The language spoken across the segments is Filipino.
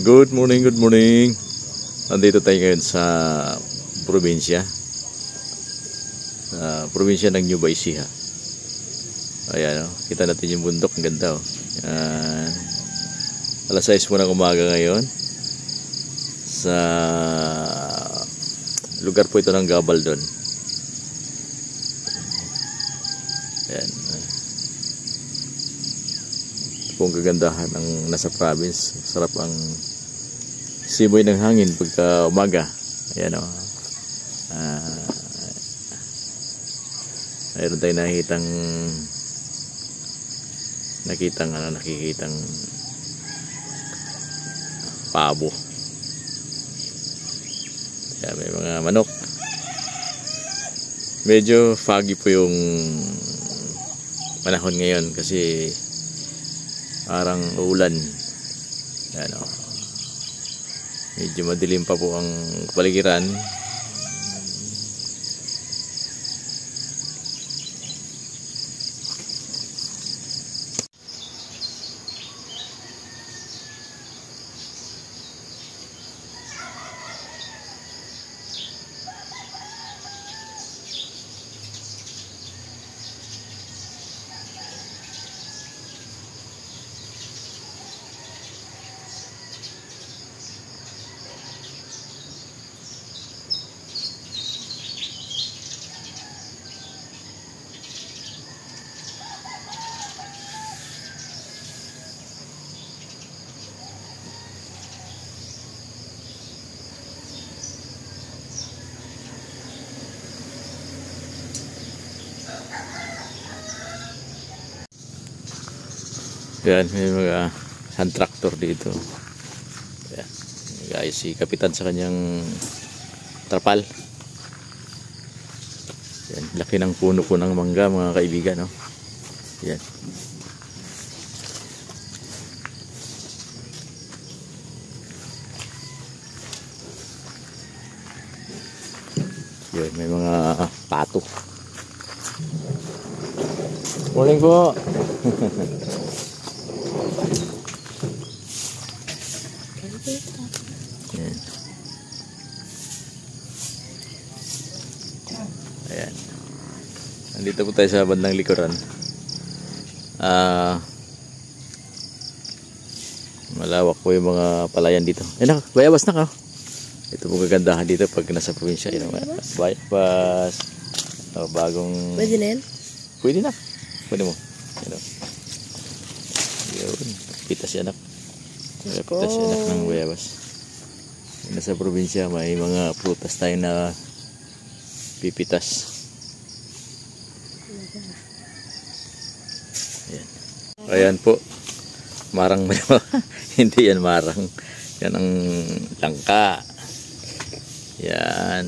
Good morning, good morning. Nandito tayo ngayon sa probinsya. Probinsya ng Nueva Ecija. Ayan, oh, kita natin yung bundok, ang ganda, oh. Ayan. Alas 6 po ng umaga ngayon. Sa lugar po ito ng Gabaldon. Ayan. Ito po ang kagandahan ng nasa province. Sarap ang simoy ng hangin pagka umaga. Ayan, oh. Mayroon tayong nakikitang pabo. Kaya may mga manok. Medyo foggy po yung panahon ngayon kasi parang uulan. Ayan, oh. Medyo madilim pa po ang kapaligiran. Yan, may mga hand tractor dito. Yan, guys, si kapitan sa kanyang trapal. Yan, laki ng puno po ng mangga, mga kaibigan, no? Yan. Yan, may mga pato. Morning po. Ayan. Ayan. Nandito po tayo sa bandang likuran. Malawak po yung mga palayan dito. Ayan, bayabas na ka. Ito po kagandahan dito pag nasa probinsya. Bayabas. Oh, bagong... Pwede na yan? Pwede na. Pwede mo. Ayan, yun. Pitas yan, anak. Pitas yan, anak ng bayabas. Nasa probinsya may mga prutas tayo na pipitas. Ayan. Ayan po. Marang hindi yan marang. Yan ang langka. Yan.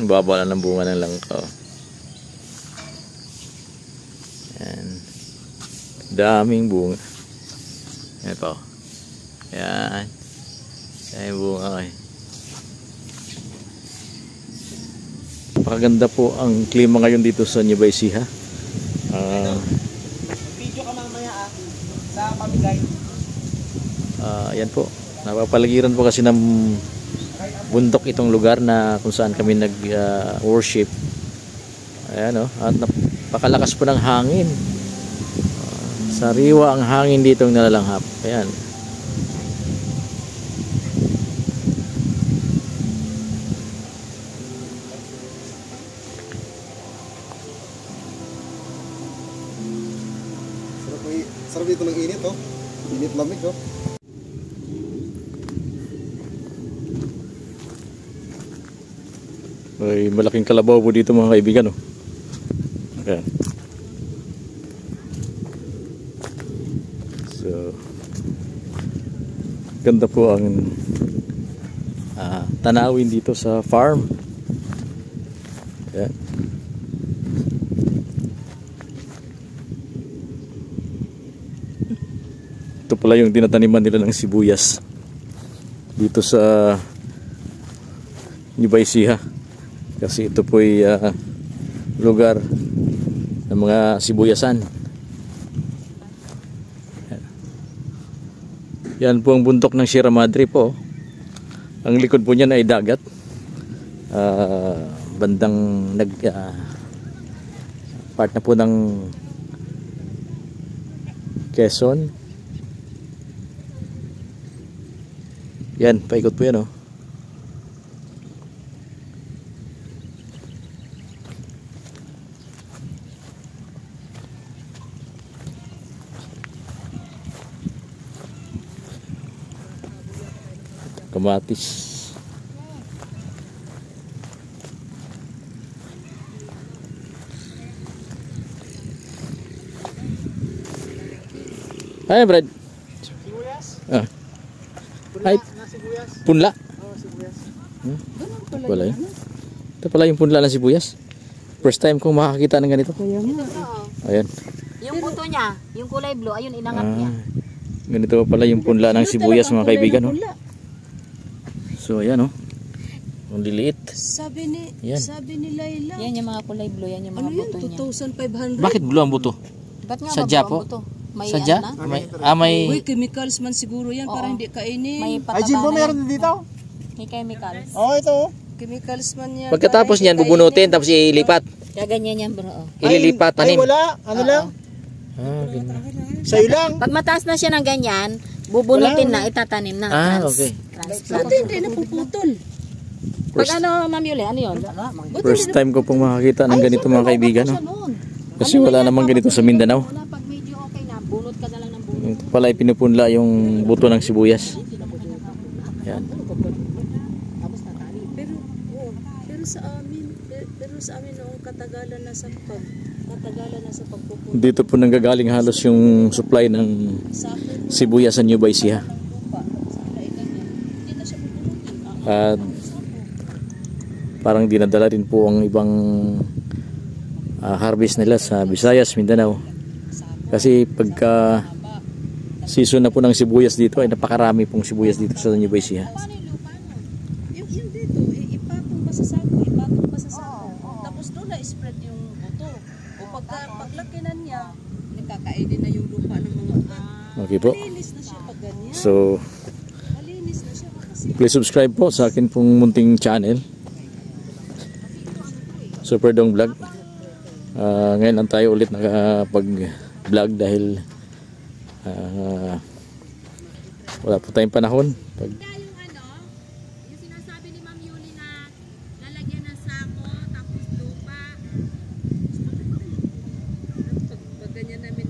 Baba lang ng bunga ng langka. Yan. Daming bunga. Ayan po. Yan. Ay, bunga eh. Napakaganda po ang klima ngayon dito sa Nueva Ecija. Video ka mamaya sa pamigay. Yan po. Napapaligiran po kasi ng bundok itong lugar na kung saan kami nag-worship. Ayan, oh. At napakalakas po ng hangin. Sariwa ang hangin dito ng nalalanghap. Ayan. Sarap dito ng init, oh. Init lamig, oh. May malaking kalabaw po dito, mga kaibigan, oh. Ayan. So, ganda po ang tanawin dito sa farm. Ayan. Ito pala yung tinataniman nila ng sibuyas dito sa Nueva Ecija. Kasi ito po ay lugar ng mga sibuyasan. Yan po ang bundok ng Sierra Madre po. Ang likod po niyan ay dagat. Bandang part na po ng Quezon. Yan, paikot po yan oh. Kamatis. Ay, Brad. Sibuyas? Ah. Punla Ay. na sibuyas. Punla. Oo, sibuyas. Wala yun. Ito pala yung punla ng sibuyas. First time kong makakita ng ganito. Ayan. Yung buto niya, yung kulay blue, ayun inangat niya. Ganito pala yung punla ng sibuyas mga kaibigan. Oh. So ayan oh. Ang liliit. Sabi ni Yan. Laila. Yan yung mga kulay blue, yan yung mga Ano yun? buto niya. 2,500. Bakit blue ang buto? Ba't nga Sadya ba po? ang buto? May Sadya? ano na? May Uy, chemicals man siguro yan para hindi kainin. May Ay, Jim, pataba na meron yan. din dito? May chemicals. Oo, ito. oh. Chemicals man yan. pagkatapos para niyan hindi bubunutin tapos ilipat. Kaya ganyan yan bro. Oh. Ililipat Ay, tanim. wala. Ano lang? Ganun. Sa'yo lang. Pag mataas na siya ng ganyan, bubunutin na, itatanim na. Okay. Transplant. Buti hindi napuputol. Pag ano, Ma'am Yuli, ano yun? First time ko pong makakita ng ganito mga kaibigan. No? Kasi wala namang ganito sa Mindanao. Wala, pag medyo okay na, bunot ka na lang ng bunot. Ito pala ay pinupunla yung buto ng sibuyas. Yan. Pero sa amin noong katagalan na sa pagpupunta Dito po nanggagaling halos yung supply ng sa akin sibuyas sa New Baisia. sa kainan niya. Hindi na siya pupunutin. At parang dinadala rin po ang ibang harvest nila sa Visayas, Mindanao. Kasi pagka season na po ng sibuyas dito ay napakarami pong sibuyas dito sa New Baisia. Yung dito, ipatong pa sa sako. Tapos doon na-spread yung buto. O paglaki na niya, nakakainin na yung lupa ng mga Okay po. malinis na siya pag ganyan. So, Malinis na siya kasi please subscribe po sa akin pong munting channel. Super Dong Vlog. Ngayon lang tayo ulit nakapag-vlog dahil wala po tayong panahon. Yung sinasabi ni Ma'am Yuli na lalagyan ng sako tapos lupa. pag ganyan namin